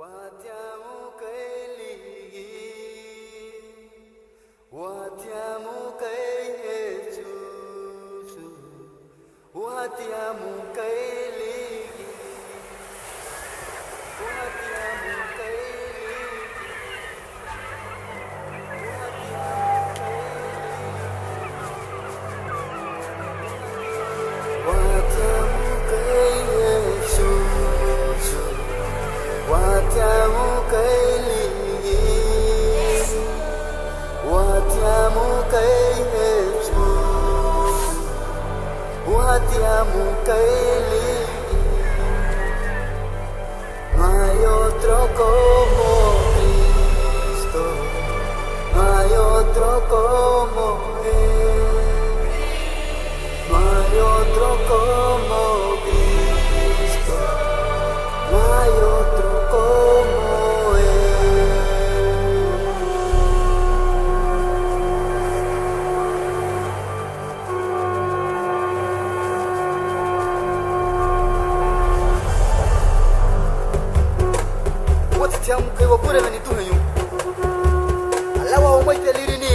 Watiamu kailigi, watiamu kailechuchu, watiamu kailigi, watiamu kailigi, watiamu kailechuchu. Watiamu kailigi, watiamu kailechu, watiamu kailigi. No hay otro como Cristo, no hay otro como Él, no hay otro como Cristo, no hay otro como Él. Watiamu kai wakure na nituhe yu alawa umaite lirini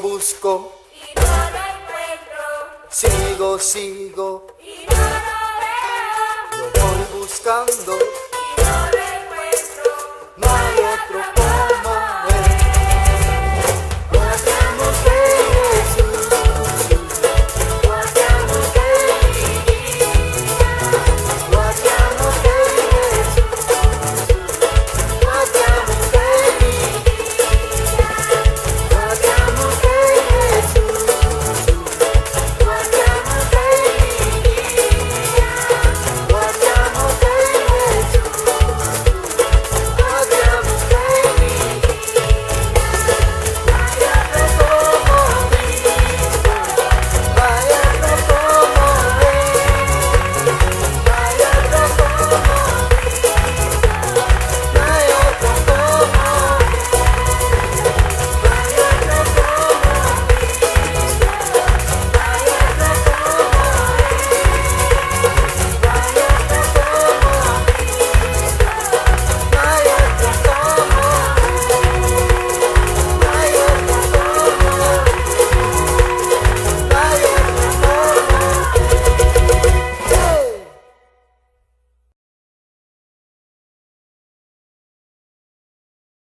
busco y no lo encuentro, sigo y no lo veo, lo voy buscando.